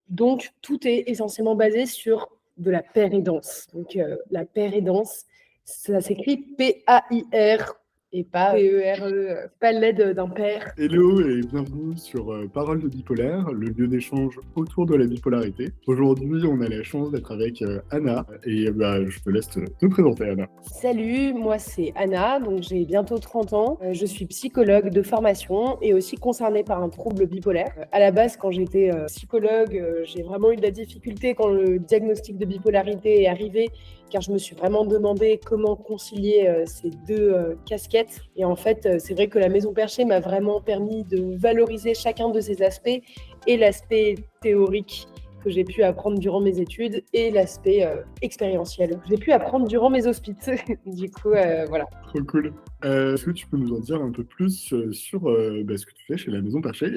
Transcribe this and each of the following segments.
Donc, tout est essentiellement basé sur de la paire et danse. Donc, la paire et danse, ça s'écrit P-A-I-R et pas P-E-R-E, pas l'aide d'un père. Hello et bienvenue sur Parole de bipolaire, le lieu d'échange autour de la bipolarité. Aujourd'hui, on a la chance d'être avec Anna et je te laisse te présenter, Anna. Salut, moi c'est Anna, donc j'ai bientôt 30 ans. Je suis psychologue de formation et aussi concernée par un trouble bipolaire. À la base, quand j'étais psychologue, j'ai vraiment eu de la difficulté quand le diagnostic de bipolarité est arrivé, car je me suis vraiment demandé comment concilier ces deux casquettes. Et en fait, c'est vrai que la Maison Perchée m'a vraiment permis de valoriser chacun de ces aspects, et l'aspect théorique que j'ai pu apprendre durant mes études et l'aspect expérientiel que j'ai pu apprendre durant mes hospices. Du coup, voilà. Trop cool. Est-ce que tu peux nous en dire un peu plus sur ce que tu fais chez la Maison Perchée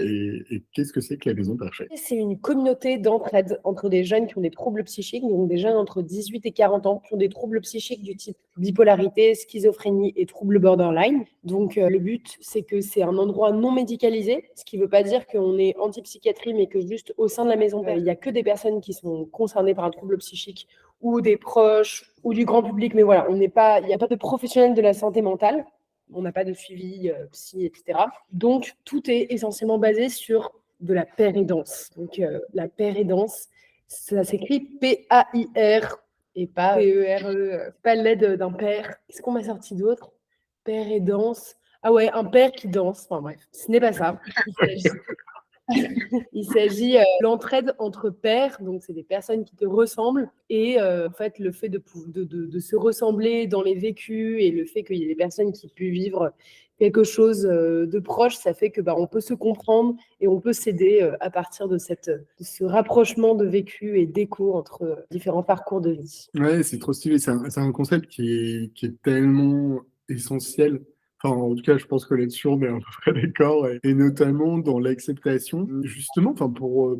et qu'est-ce que c'est que la Maison Perchée? C'est une communauté d'entraide entre des jeunes qui ont des troubles psychiques, donc des jeunes entre 18 et 40 ans qui ont des troubles psychiques du type bipolarité, schizophrénie et troubles borderline. Donc le but, c'est que c'est un endroit non médicalisé, ce qui ne veut pas dire qu'on est anti-psychiatrie, mais que juste au sein de la maison, il n'y a que des personnes qui sont concernées par un trouble psychique ou des proches ou du grand public. Mais voilà, il n'y a pas de professionnels de la santé mentale. On n'a pas de suivi psy, etc. Donc, tout est essentiellement basé sur de la paire et danse. Donc, la paire et danse, ça s'écrit P-A-I-R et pas P-E-R-E, pas l'aide d'un père. Qu'est-ce qu'on m'a sorti d'autre? Père et danse. Ah ouais, un père qui danse. Enfin bref, ce n'est pas ça. Il s'agit de l'entraide entre pairs, donc c'est des personnes qui te ressemblent, et en fait le fait de se ressembler dans les vécus et le fait qu'il y ait des personnes qui puissent vivre quelque chose de proche, ça fait que on peut se comprendre et on peut s'aider à partir de ce rapprochement de vécu et d'écho entre différents parcours de vie. Ouais, c'est trop stylé. C'est un concept qui est tellement essentiel. Enfin, en tout cas, je pense que là-dessus, on est à peu près d'accord. Et notamment dans l'acceptation. Justement, enfin,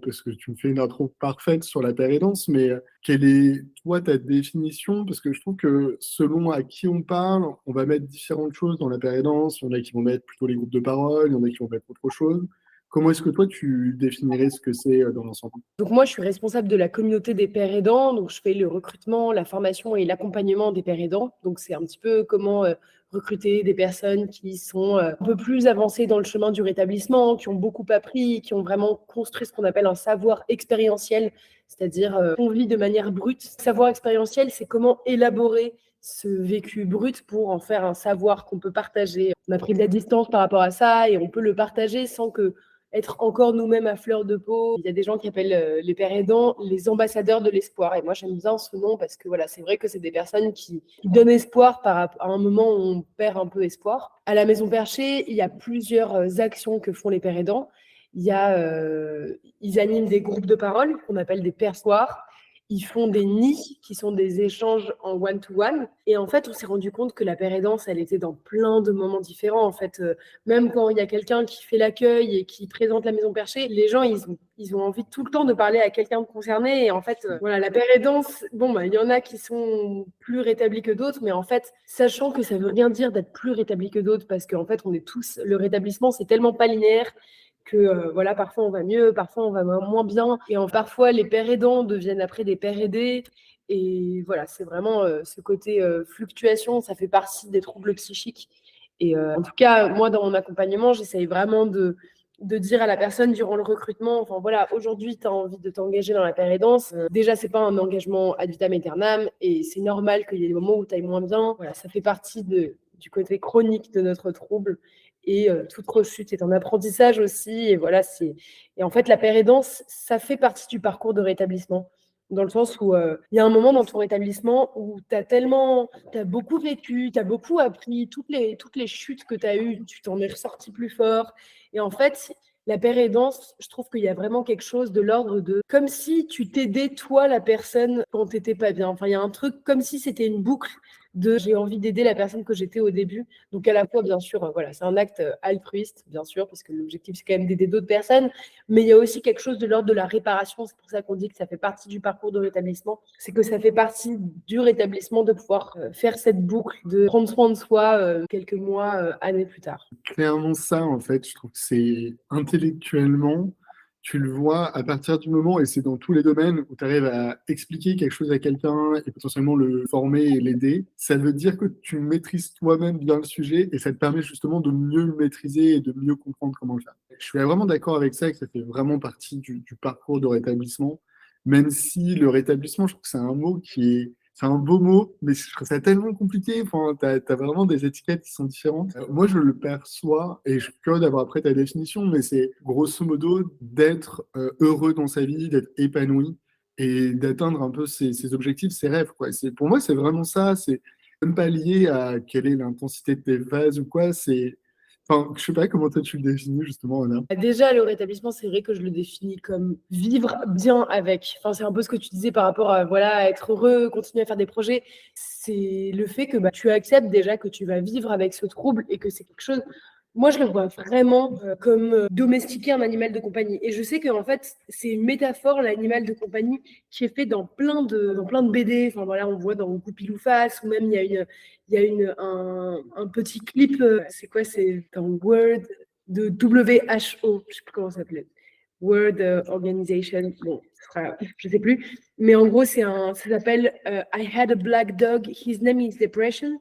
parce que tu me fais une intro parfaite sur la pérédance, mais quelle est, toi, ta définition? Parce que je trouve que selon à qui on parle, on va mettre différentes choses dans la pérédance. Il y en a qui vont mettre plutôt les groupes de parole, il y en a qui vont mettre autre chose. Comment est-ce que toi, tu définirais ce que c'est dans l'ensemble? Donc moi, je suis responsable de la communauté des pères aidants, donc je fais le recrutement, la formation et l'accompagnement des pères aidants. Donc c'est un petit peu comment recruter des personnes qui sont un peu plus avancées dans le chemin du rétablissement, qui ont beaucoup appris, qui ont vraiment construit ce qu'on appelle un savoir expérientiel, c'est-à-dire qu'on vit de manière brute. Savoir expérientiel, c'est comment élaborer ce vécu brut pour en faire un savoir qu'on peut partager. On a pris de la distance par rapport à ça et on peut le partager sans que être encore nous-mêmes à fleur de peau. Il y a des gens qui appellent les pères aidants les ambassadeurs de l'espoir. Et moi, j'aime bien ce nom parce que voilà, c'est vrai que c'est des personnes qui donnent espoir à un moment où on perd un peu espoir. À la Maison Perchée, il y a plusieurs actions que font les pères aidants. Ils animent des groupes de parole qu'on appelle des persoirs. Ils font des nids qui sont des échanges en one-to-one. Et en fait, on s'est rendu compte que la paire aidance, elle était dans plein de moments différents. En fait, même quand il y a quelqu'un qui fait l'accueil et qui présente la Maison Perchée, les gens, ils ont envie tout le temps de parler à quelqu'un de concerné. Et en fait, voilà, la paire aidance, il y en a qui sont plus rétablis que d'autres, mais en fait, sachant que ça veut rien dire d'être plus rétabli que d'autres, parce qu'en fait, on est tous, le rétablissement, c'est tellement pas linéaire que voilà, parfois on va mieux, parfois on va moins bien. Et parfois, les pères aidants deviennent après des pères aidés. Et voilà, c'est vraiment ce côté fluctuation, ça fait partie des troubles psychiques. Et en tout cas, moi, dans mon accompagnement, j'essaye vraiment de dire à la personne durant le recrutement, enfin voilà, aujourd'hui, tu as envie de t'engager dans la pérédance. Déjà, c'est pas un engagement ad vitam aeternam et c'est normal qu'il y ait des moments où tu ailles moins bien. Voilà, ça fait partie du côté chronique de notre trouble. Et toute rechute est un apprentissage aussi. Et voilà, et en fait, la pérédance, ça fait partie du parcours de rétablissement dans le sens où il y a un moment dans ton rétablissement où tu as beaucoup vécu, tu as beaucoup appris, toutes les chutes que tu as eues, tu t'en es ressorti plus fort. Et en fait, la pérédance, je trouve qu'il y a vraiment quelque chose de l'ordre de comme si tu t'aidais toi, la personne, quand tu n'étais pas bien. Enfin, il y a un truc comme si c'était une boucle de j'ai envie d'aider la personne que j'étais au début. Donc à la fois, bien sûr, voilà, c'est un acte altruiste, bien sûr, parce que l'objectif, c'est quand même d'aider d'autres personnes, mais il y a aussi quelque chose de l'ordre de la réparation. C'est pour ça qu'on dit que ça fait partie du parcours de rétablissement. C'est que ça fait partie du rétablissement de pouvoir faire cette boucle, de prendre soin de soi quelques mois, années plus tard. Clairement ça, en fait, je trouve que c'est intellectuellement, tu le vois à partir du moment, et c'est dans tous les domaines, où tu arrives à expliquer quelque chose à quelqu'un et potentiellement le former et l'aider, ça veut dire que tu maîtrises toi-même bien le sujet et ça te permet justement de mieux le maîtriser et de mieux comprendre comment le faire. Je suis vraiment d'accord avec ça, que ça fait vraiment partie du parcours de rétablissement, même si le rétablissement, je trouve que c'est un mot c'est un beau mot, mais je trouve ça tellement compliqué. Enfin, t'as vraiment des étiquettes qui sont différentes. Moi, je le perçois, et je suis curieux d'avoir après ta définition, mais c'est grosso modo d'être heureux dans sa vie, d'être épanoui et d'atteindre un peu ses objectifs, ses rêves, quoi. Pour moi, c'est vraiment ça. C'est même pas lié à quelle est l'intensité de tes phases ou quoi. Enfin, je sais pas comment toi tu le définis justement, Anna. Déjà, le rétablissement, c'est vrai que je le définis comme vivre bien avec. Enfin, c'est un peu ce que tu disais par rapport à voilà, être heureux, continuer à faire des projets. C'est le fait que tu acceptes déjà que tu vas vivre avec ce trouble et que c'est quelque chose. Moi, je le vois vraiment comme domestiquer un animal de compagnie. Et je sais qu'en fait, c'est une métaphore, l'animal de compagnie, qui est fait dans plein de BD. Enfin, voilà, on voit dans Goupil ou Face, ou même il y a un petit clip, c'est quoi? C'est dans Word de WHO, je sais plus comment ça s'appelait. World Organization, bon, je sais plus. Mais en gros, ça s'appelle I had a black dog, his name is depression.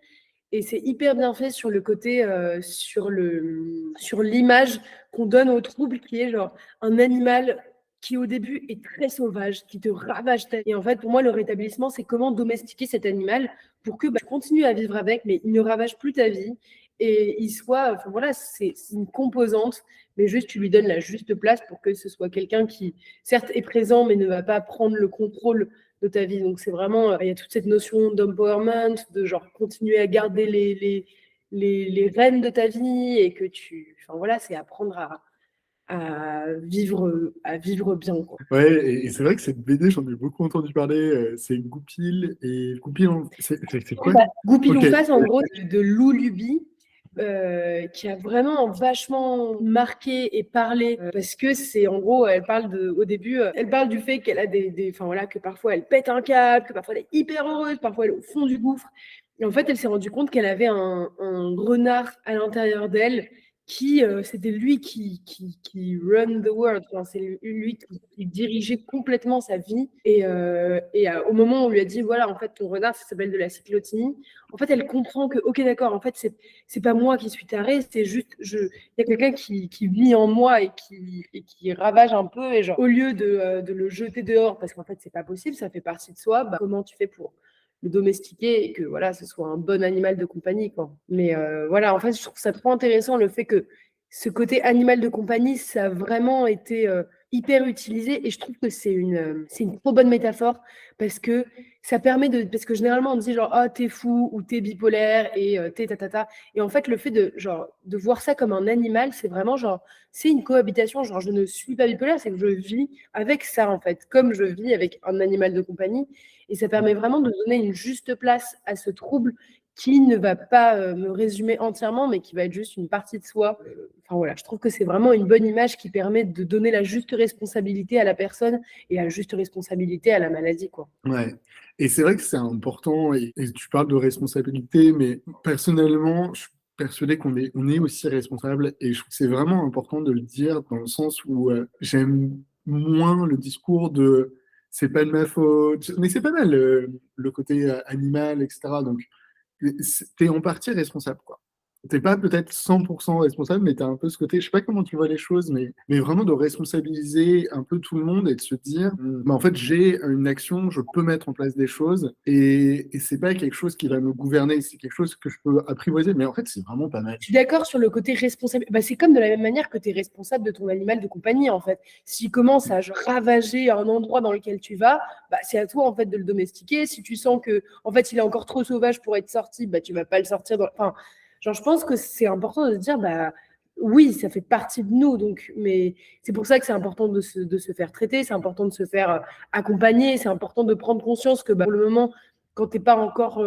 Et c'est hyper bien fait sur le côté, sur l'image qu'on donne au trouble, qui est genre un animal qui au début est très sauvage, qui te ravage ta vie. Et en fait, pour moi, le rétablissement, c'est comment domestiquer cet animal pour que tu continues à vivre avec, mais il ne ravage plus ta vie. Et il soit, enfin voilà, c'est une composante, mais juste tu lui donnes la juste place pour que ce soit quelqu'un qui, certes, est présent, mais ne va pas prendre le contrôle de ta vie. Donc c'est vraiment, il y a toute cette notion d'empowerment, de genre continuer à garder les rênes de ta vie et que enfin voilà, c'est apprendre à vivre bien, quoi. Ouais, et c'est vrai que cette BD, j'en ai beaucoup entendu parler. C'est Goupil et Goupil, c'est quoi? Ok. Goupil-ou-Face, en gros, de Lou Luby, qui a vraiment vachement marqué et parlé, parce que c'est en gros, elle parle au début, elle parle du fait qu'elle a enfin voilà, que parfois elle pète un câble, que parfois elle est hyper heureuse, parfois elle est au fond du gouffre. Et en fait, elle s'est rendue compte qu'elle avait un renard à l'intérieur d'elle c'était lui qui run the world. Enfin, c'est lui qui dirigeait complètement sa vie. Au moment où on lui a dit, voilà, en fait, ton renard, ça s'appelle de la cyclothymie, en fait, elle comprend que, ok, d'accord, en fait, c'est pas moi qui suis tarée, c'est juste, il y a quelqu'un qui vit en moi et qui ravage un peu. Et genre, au lieu de le jeter dehors, parce qu'en fait, c'est pas possible, ça fait partie de soi, comment tu fais pour le domestiquer et que voilà, ce soit un bon animal de compagnie, quoi. Mais voilà, en fait, je trouve ça trop intéressant le fait que ce côté animal de compagnie, ça a vraiment été hyper utilisé et je trouve que c'est une trop bonne métaphore parce que ça permet parce que généralement on dit genre oh t'es fou ou t'es bipolaire et t'es tatata et en fait le fait de voir ça comme un animal, c'est vraiment genre c'est une cohabitation, genre je ne suis pas bipolaire, c'est que je vis avec ça en fait, comme je vis avec un animal de compagnie. Et ça permet vraiment de donner une juste place à ce trouble qui ne va pas me résumer entièrement, mais qui va être juste une partie de soi. Enfin voilà, je trouve que c'est vraiment une bonne image qui permet de donner la juste responsabilité à la personne et la juste responsabilité à la maladie, quoi. Ouais. Et c'est vrai que c'est important, et tu parles de responsabilité, mais personnellement, je suis persuadé on est aussi responsable, et je trouve que c'est vraiment important de le dire dans le sens où j'aime moins le discours de c'est pas de ma faute, mais c'est pas mal le côté animal, etc. Donc, t'es en partie responsable, quoi. T'es pas peut-être 100% responsable, mais t'as un peu ce côté, je sais pas comment tu vois les choses, mais vraiment de responsabiliser un peu tout le monde et de se dire, bah, en fait, j'ai une action, je peux mettre en place des choses, et c'est pas quelque chose qui va me gouverner, c'est quelque chose que je peux apprivoiser, mais en fait, c'est vraiment pas mal. Je suis d'accord sur le côté responsable. Bah, c'est comme de la même manière que tu es responsable de ton animal de compagnie, en fait. S'il commence à genre, ravager un endroit dans lequel tu vas, bah, c'est à toi, en fait, de le domestiquer. Si tu sens que, en fait, il est encore trop sauvage pour être sorti, bah, tu vas pas le sortir. Enfin, genre, je pense que c'est important de se dire, bah, oui, ça fait partie de nous. Donc, mais c'est pour ça que c'est important de se faire traiter, c'est important de se faire accompagner, c'est important de prendre conscience que, bah, pour le moment, quand tu n'es pas encore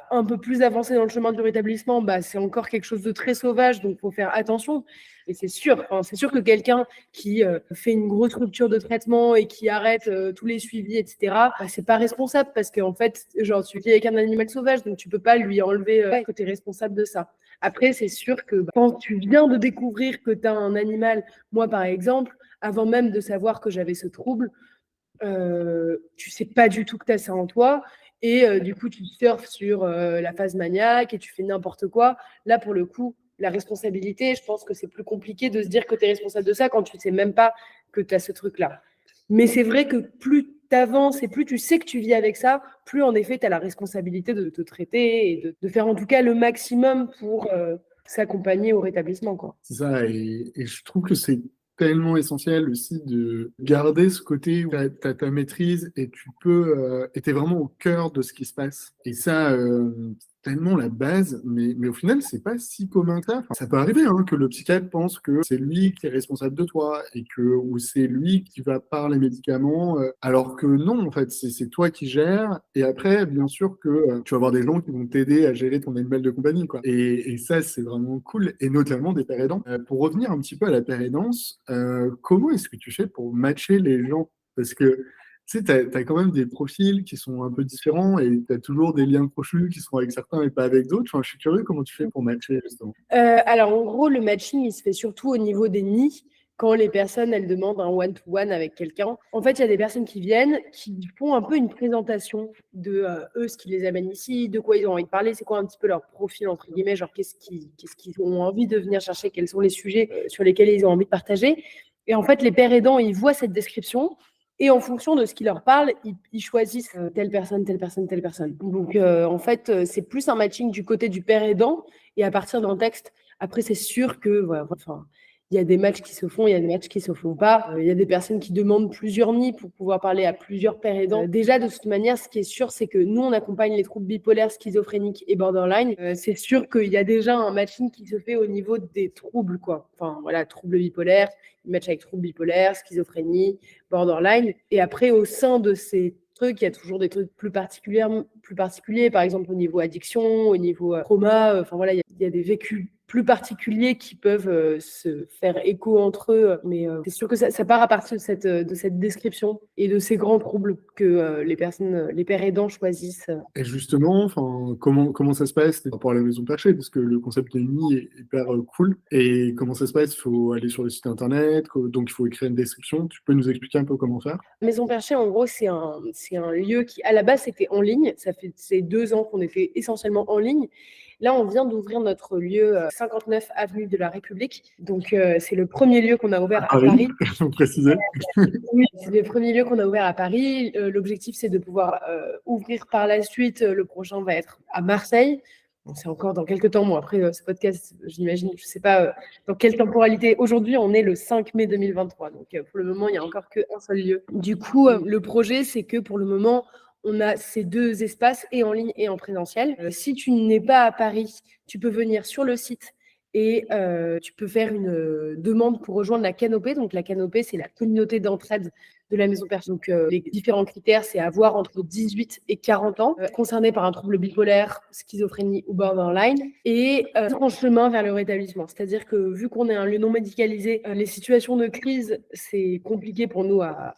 un peu plus avancé dans le chemin du rétablissement, bah, c'est encore quelque chose de très sauvage, donc il faut faire attention. Et c'est sûr que quelqu'un qui fait une grosse rupture de traitement et qui arrête tous les suivis, etc., bah, c'est pas responsable parce qu'en fait, genre, tu vis avec un animal sauvage, donc tu peux pas lui enlever que tu es responsable de ça. Après, c'est sûr que bah, quand tu viens de découvrir que tu as un animal, moi par exemple, avant même de savoir que j'avais ce trouble, tu sais pas du tout que tu as ça en toi et du coup, tu surfes sur la phase maniaque et tu fais n'importe quoi. Là, pour le coup, la responsabilité, je pense que c'est plus compliqué de se dire que tu es responsable de ça quand tu sais même pas que tu as ce truc-là. Mais c'est vrai que plus tu avances et plus tu sais que tu vis avec ça, plus en effet, tu as la responsabilité de te traiter et de faire en tout cas le maximum pour s'accompagner au rétablissement, quoi. C'est ça, et je trouve que c'est tellement essentiel aussi de garder ce côté où tu as ta maîtrise et tu peux, et t'es vraiment au cœur de ce qui se passe. Et ça, c'est tellement la base, mais au final, c'est pas si commun que ça. Enfin, ça peut arriver hein, que le psychiatre pense que c'est lui qui est responsable de toi et que ou c'est lui qui va par les médicaments, alors que non, en fait, c'est toi qui gères. Et après, bien sûr que tu vas avoir des gens qui vont t'aider à gérer ton animal de compagnie, quoi. Et ça, c'est vraiment cool, et notamment des pères aidants. Pour revenir un petit peu à la père aidance, comment est-ce que tu fais pour matcher les gens? Parce que tu sais, t'as quand même des profils qui sont un peu différents et t'as toujours des liens crochus qui sont avec certains et pas avec d'autres. Enfin, je suis curieux comment tu fais pour matcher, justement. Alors, en gros, le matching, il se fait surtout au niveau des nids, quand les personnes, elles demandent un one-to-one avec quelqu'un. En fait, il y a des personnes qui viennent, qui font un peu une présentation de eux, ce qui les amène ici, de quoi ils ont envie de parler, c'est quoi un petit peu leur profil, entre guillemets, genre qu'est-ce qu'ils ont envie de venir chercher, quels sont les sujets sur lesquels ils ont envie de partager. Et en fait, les pères aidants, ils voient cette description. Et en fonction de ce qui leur parle, ils choisissent telle personne, telle personne, telle personne. Donc, en fait, c'est plus un matching du côté du père aidant et à partir d'un texte. Après, c'est sûr que voilà, enfin, il y a des matchs qui se font, il y a des matchs qui se font pas. Il y a des personnes qui demandent plusieurs nids pour pouvoir parler à plusieurs pères aidants. Déjà, de toute manière, ce qui est sûr, c'est que nous, on accompagne les troubles bipolaires, schizophréniques et borderline. C'est sûr qu'il y a déjà un matching qui se fait au niveau des troubles, quoi. Enfin, voilà, troubles bipolaires, match avec troubles bipolaires, schizophrénie, borderline. Et après, au sein de ces trucs, il y a toujours des trucs plus particuliers, par exemple au niveau addiction, au niveau trauma. Enfin voilà, il y a des vécus plus particuliers qui peuvent se faire écho entre eux. Mais c'est sûr que ça part à partir de cette description et de ces grands troubles que les personnes, les pères aidants choisissent. Et justement, enfin, comment ça se passe par rapport à la maison perchée? Parce que le concept de nid est hyper cool. Et comment ça se passe? Il faut aller sur le site internet, donc il faut écrire une description. Tu peux nous expliquer un peu comment faire? Maison Perchée, en gros, c'est un lieu qui, à la base, c'était en ligne. Ça fait ces 2 ans qu'on était essentiellement en ligne. Là, on vient d'ouvrir notre lieu 59 avenue de la République. Donc, c'est le premier lieu qu'on a ouvert à Paris, Paris. faut préciser. Oui, c'est le premier lieu qu'on a ouvert à Paris. L'objectif, c'est de pouvoir ouvrir par la suite. Le prochain va être à Marseille. Bon, c'est encore dans quelques temps. Bon, après, ce podcast, j'imagine, je ne sais pas dans quelle temporalité. Aujourd'hui, on est le 5 mai 2023. Donc, pour le moment, il n'y a encore qu'un seul lieu. Du coup, le projet, c'est que pour le moment, on a ces 2 espaces, et en ligne et en présentiel. Si tu n'es pas à Paris, tu peux venir sur le site et tu peux faire une demande pour rejoindre la Canopée. Donc, la Canopée, c'est la communauté d'entraide de la Maison Perchée. Donc, les différents critères, c'est avoir entre 18 et 40 ans, concerné par un trouble bipolaire, schizophrénie ou borderline, et en chemin vers le rétablissement. C'est-à-dire que vu qu'on est un lieu non médicalisé, les situations de crise, c'est compliqué pour nous à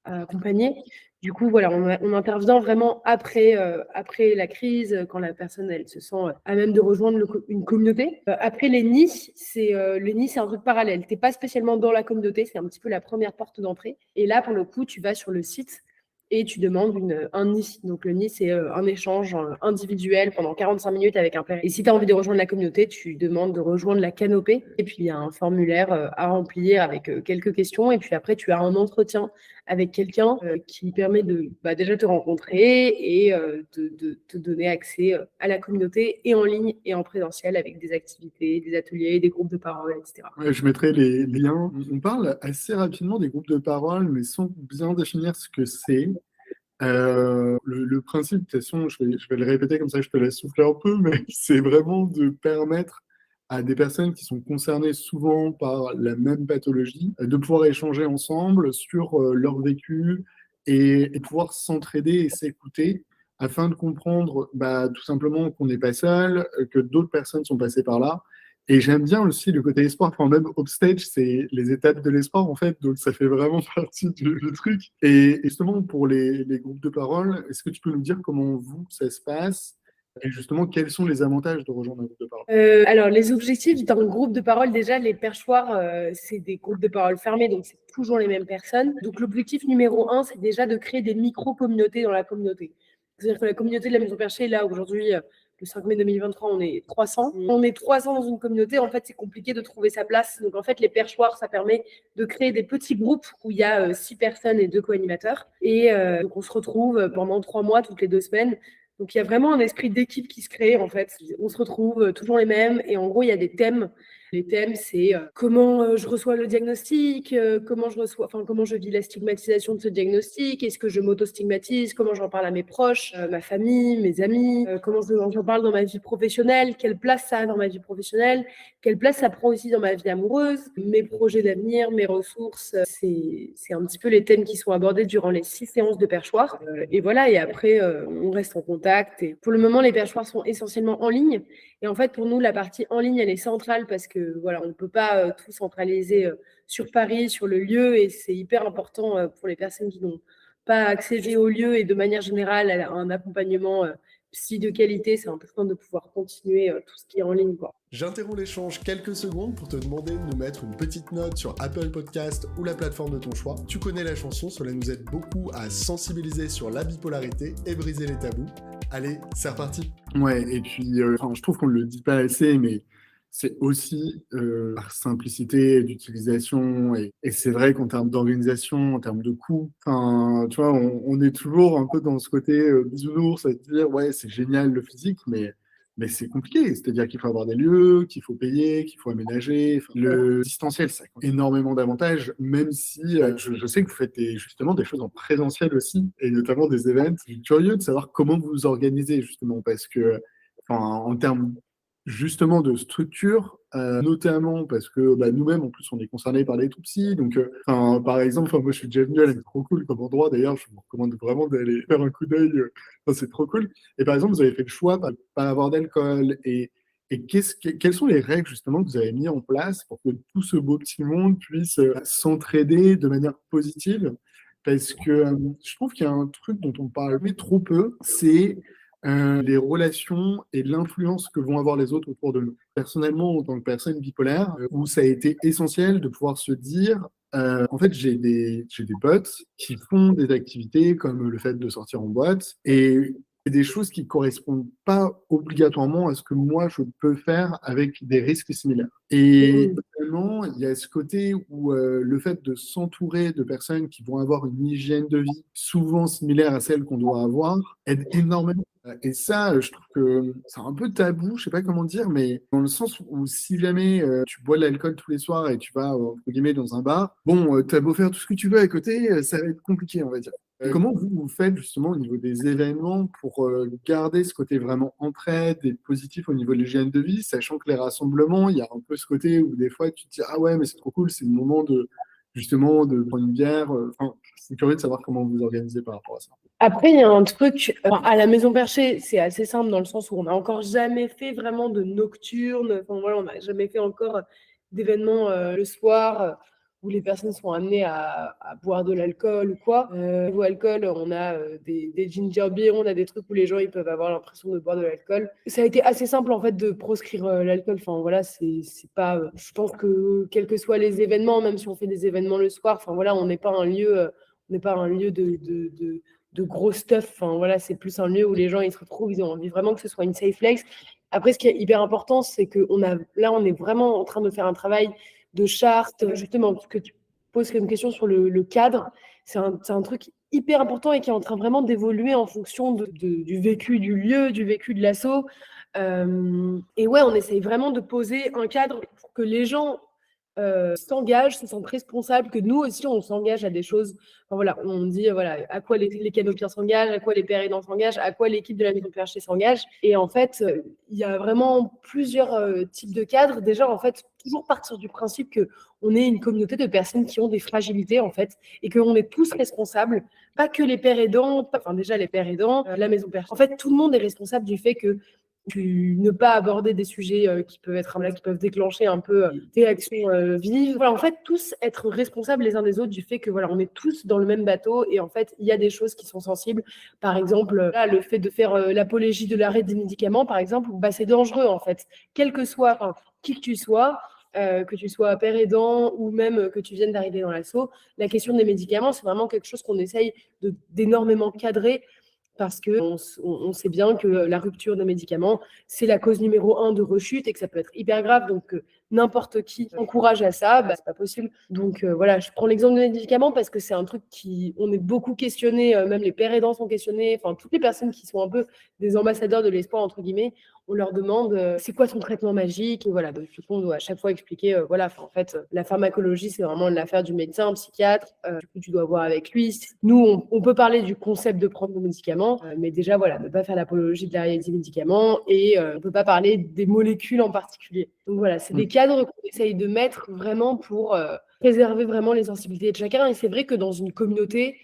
accompagner. Du coup, voilà, on intervient vraiment après la crise, quand la personne elle se sent à même de rejoindre une communauté. Après les nids, c'est un truc parallèle. Tu n'es pas spécialement dans la communauté, c'est un petit peu la première porte d'entrée. Et là, pour le coup, tu vas sur le site et tu demandes un nid. Donc le nid, c'est un échange individuel pendant 45 minutes avec un père. Et si tu as envie de rejoindre la communauté, tu demandes de rejoindre la Canopée. Et puis il y a un formulaire à remplir avec quelques questions. Et puis après, tu as un entretien avec quelqu'un qui permet de déjà te rencontrer et de te donner accès à la communauté, et en ligne et en présentiel, avec des activités, des ateliers, des groupes de parole, etc. Ouais, je mettrai les liens. On parle assez rapidement des groupes de parole, mais sans bien définir ce que c'est. Le principe, de toute façon, je vais le répéter comme ça, je te laisse souffler un peu, mais c'est vraiment de permettre à des personnes qui sont concernées souvent par la même pathologie de pouvoir échanger ensemble sur leur vécu et pouvoir s'entraider et s'écouter afin de comprendre tout simplement qu'on n'est pas seul, que d'autres personnes sont passées par là. Et j'aime bien aussi le côté espoir, enfin même Upstage, c'est les étapes de l'espoir en fait, donc ça fait vraiment partie du truc. Et justement, pour les groupes de parole, est-ce que tu peux nous dire comment vous, ça se passe? Et justement, quels sont les avantages de rejoindre un groupe de parole? Alors, les objectifs d'un groupe de parole, déjà, les perchoirs, c'est des groupes de parole fermés, donc c'est toujours les mêmes personnes. Donc, l'objectif numéro un, c'est déjà de créer des micro-communautés dans la communauté. C'est-à-dire que la communauté de la Maison Perchée, là, aujourd'hui, le 5 mai 2023, on est 300. On est 300 dans une communauté, en fait, c'est compliqué de trouver sa place. Donc, en fait, les perchoirs, ça permet de créer des petits groupes où il y a 6 personnes et 2 co-animateurs. Et donc, on se retrouve pendant 3 mois, toutes les 2 semaines. Donc, il y a vraiment un esprit d'équipe qui se crée, en fait. On se retrouve toujours les mêmes. Et en gros, il y a des thèmes. Les thèmes, c'est comment je reçois le diagnostic, comment je vis la stigmatisation de ce diagnostic, est-ce que je m'auto-stigmatise, comment j'en parle à mes proches, ma famille, mes amis, comment j'en parle dans ma vie professionnelle, quelle place ça a dans ma vie professionnelle, quelle place ça prend aussi dans ma vie amoureuse, mes projets d'avenir, mes ressources. C'est un petit peu les thèmes qui sont abordés durant les 6 séances de perchoir. Et voilà, et après, on reste en contact. Et pour le moment, les perchoirs sont essentiellement en ligne. Et en fait, pour nous, la partie en ligne, elle est centrale parce que voilà, on ne peut pas tout centraliser sur Paris, sur le lieu. Et c'est hyper important pour les personnes qui n'ont pas accédé au lieu et de manière générale à un accompagnement psy de qualité. C'est important de pouvoir continuer tout ce qui est en ligne, quoi. J'interromps l'échange quelques secondes pour te demander de nous mettre une petite note sur Apple Podcast ou la plateforme de ton choix. Tu connais la chanson, cela nous aide beaucoup à sensibiliser sur la bipolarité et briser les tabous. Allez, c'est reparti. Ouais, et puis, je trouve qu'on ne le dit pas assez, mais c'est aussi par simplicité d'utilisation. Et c'est vrai qu'en termes d'organisation, en termes de coûts, tu vois, on est toujours un peu dans ce côté bisounours à se dire, ouais, c'est génial le physique, mais c'est compliqué. C'est-à-dire qu'il faut avoir des lieux, qu'il faut payer, qu'il faut aménager. Enfin, le distanciel, ça a énormément d'avantages, même si je sais que vous faites justement des choses en présentiel aussi, et notamment des événements. Je suis curieux de savoir comment vous vous organisez, justement, parce que en termes justement de structure, notamment parce que nous-mêmes, en plus, on est concernés par les tout petits. Donc, par exemple, moi, je suis déjà venu, elle est trop cool comme endroit. D'ailleurs, je vous recommande vraiment d'aller faire un coup d'œil. C'est trop cool. Et par exemple, vous avez fait le choix de ne pas avoir d'alcool. Et quelles sont les règles, justement, que vous avez mis en place pour que tout ce beau petit monde puisse s'entraider de manière positive? Parce que je trouve qu'il y a un truc dont on parle mais trop peu, c'est les relations et l'influence que vont avoir les autres autour de nous. Personnellement, en tant que personne bipolaire, où ça a été essentiel de pouvoir se dire, en fait, j'ai des potes qui font des activités comme le fait de sortir en boîte, et c'est des choses qui correspondent pas obligatoirement à ce que moi je peux faire avec des risques similaires. Et notamment, il y a ce côté où le fait de s'entourer de personnes qui vont avoir une hygiène de vie souvent similaire à celle qu'on doit avoir aide énormément. Et ça, je trouve que c'est un peu tabou, je sais pas comment dire, mais dans le sens où si jamais tu bois de l'alcool tous les soirs et tu vas, entre guillemets, dans un bar, bon, t'as beau faire tout ce que tu veux à côté, ça va être compliqué, on va dire. Comment vous faites justement au niveau des événements pour garder ce côté vraiment entraide et positif au niveau de l'hygiène de vie, sachant que les rassemblements, il y a un peu ce côté où des fois tu te dis ah ouais mais c'est trop cool, c'est le moment de justement de prendre une bière. Je suis curieux de savoir comment vous vous organisez par rapport à ça. Après, il y a un truc, à la Maison Perchée, c'est assez simple dans le sens où on n'a encore jamais fait vraiment de nocturne. Enfin, voilà, on n'a jamais fait encore d'événements le soir où les personnes sont amenées à boire de l'alcool ou quoi. Niveau alcool, on a des ginger beer, on a des trucs où les gens ils peuvent avoir l'impression de boire de l'alcool. Ça a été assez simple en fait de proscrire l'alcool. Enfin voilà, c'est pas. Je pense que quels que soient les événements, même si on fait des événements le soir, enfin voilà, on n'est pas un lieu, on n'est pas un lieu de gros stuff. Enfin, voilà, c'est plus un lieu où les gens ils se retrouvent, ils ont envie vraiment que ce soit une safe place. Après, ce qui est hyper important, c'est que là, on est vraiment en train de faire un travail de charte. Justement, ce que tu poses comme question sur le cadre, c'est un truc hyper important et qui est en train vraiment d'évoluer en fonction du vécu du lieu, du vécu de l'asso. Et ouais, on essaye vraiment de poser un cadre pour que les gens s'engagent, se sentent responsables, que nous aussi on s'engage à des choses. Enfin, voilà, on dit voilà, à quoi les canopiens s'engagent, à quoi les pères aidants s'engagent, à quoi l'équipe de la Maison Perchée s'engage. Et en fait, il y a vraiment plusieurs types de cadres. Déjà, en fait, toujours partir du principe que on est une communauté de personnes qui ont des fragilités en fait, et qu'on est tous responsables, pas que les pères aidants, enfin déjà les pères aidants, la Maison Perchée. En fait, tout le monde est responsable du fait que ne pas aborder des sujets qui peuvent être là, qui peuvent déclencher un peu des réactions vives. Voilà, en fait, tous être responsables les uns des autres du fait que voilà, on est tous dans le même bateau et en fait, il y a des choses qui sont sensibles. Par exemple, là, le fait de faire l'apologie de l'arrêt des médicaments, par exemple, bah, c'est dangereux en fait, quel que soit, enfin, qui que tu sois père aidant ou même que tu viennes d'arriver dans l'assaut, la question des médicaments, c'est vraiment quelque chose qu'on essaye d'énormément cadrer parce qu'on sait bien que la rupture des médicaments, c'est la cause numéro 1 de rechute et que ça peut être hyper grave. Donc, n'importe qui encourage à ça, bah, c'est pas possible. Donc, voilà, je prends l'exemple des médicaments parce que c'est un truc on est beaucoup questionné, même les pères aidants sont questionnés, enfin, toutes les personnes qui sont un peu des ambassadeurs de l'espoir, entre guillemets, on leur demande c'est quoi ton traitement magique et voilà, donc du coup, on doit à chaque fois expliquer voilà, en fait, la pharmacologie, c'est vraiment l'affaire du médecin, psychiatre, du coup, tu dois voir avec lui. Nous, on peut parler du concept de prendre des médicaments, mais déjà, voilà, ne pas faire l'apologie de l'arrêt des médicaments et on ne peut pas parler des molécules en particulier. Donc voilà, c'est des cadres qu'on essaye de mettre vraiment pour préserver vraiment les sensibilités de chacun. Et c'est vrai que dans une communauté,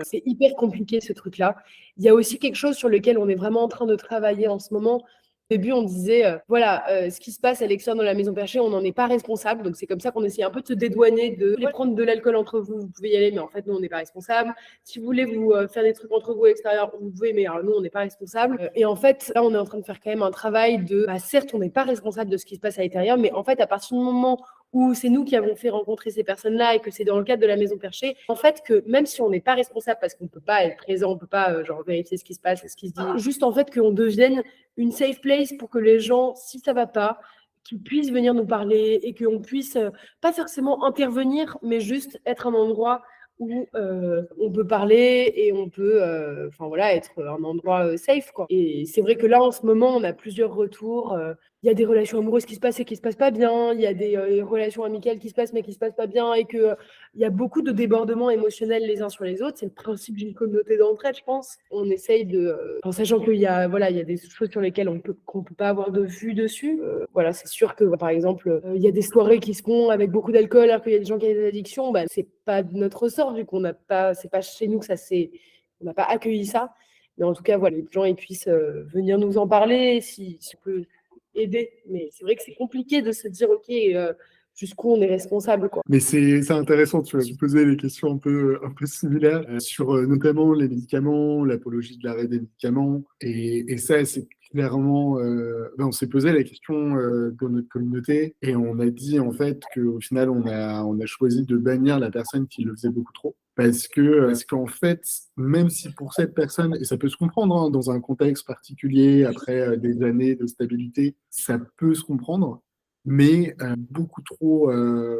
c'est hyper compliqué ce truc-là. Il y a aussi quelque chose sur lequel on est vraiment en train de travailler en ce moment. Au début, on disait, voilà, ce qui se passe à l'extérieur dans la maison perchée, on n'en est pas responsable. Donc, c'est comme ça qu'on essaie un peu de se dédouaner de prendre de l'alcool entre vous, vous pouvez y aller, mais en fait, nous, on n'est pas responsable. Si vous voulez vous faire des trucs entre vous à l'extérieur, vous pouvez, mais nous, on n'est pas responsable. Et en fait, là, on est en train de faire quand même un travail certes, on n'est pas responsable de ce qui se passe à l'intérieur, mais en fait, à partir du moment où c'est nous qui avons fait rencontrer ces personnes-là et que c'est dans le cadre de la maison perchée, en fait, que même si on n'est pas responsable parce qu'on ne peut pas être présent, on ne peut pas vérifier ce qui se passe et ce qui se dit, juste en fait qu'on devienne une safe place pour que les gens, si ça ne va pas, qu'ils puissent venir nous parler et qu'on puisse pas forcément intervenir, mais juste être un endroit où on peut parler et on peut être un endroit safe, quoi. Et c'est vrai que là, en ce moment, on a plusieurs retours. Il y a des relations amoureuses qui se passent et qui ne se passent pas bien. Il y a des relations amicales qui se passent mais qui ne se passent pas bien et qu'il y a beaucoup de débordements émotionnels les uns sur les autres. C'est le principe d'une communauté d'entraide, je pense. On essaye en sachant qu'il y a, il y a des choses sur lesquelles qu'on peut pas avoir de vue dessus. Voilà, c'est sûr que, par exemple, il y a des soirées qui se font avec beaucoup d'alcool alors qu'il y a des gens qui ont des addictions. Bah, c'est pas de notre ressort vu qu'on n'a pas, c'est pas chez nous que on n'a pas accueilli ça. Mais en tout cas, voilà, les gens ils puissent venir nous en parler si on peut aider. Mais c'est vrai que c'est compliqué de se dire, OK, jusqu'où on est responsable, quoi. Mais c'est intéressant, tu vas me poser des questions un peu similaires sur notamment les médicaments, l'apologie de l'arrêt des médicaments. Et ça, c'est clairement... on s'est posé la question dans notre communauté et on a dit en fait qu'au final, on a choisi de bannir la personne qui le faisait beaucoup trop. Parce qu'en fait, même si pour cette personne, et ça peut se comprendre hein, dans un contexte particulier, après des années de stabilité, ça peut se comprendre, mais beaucoup trop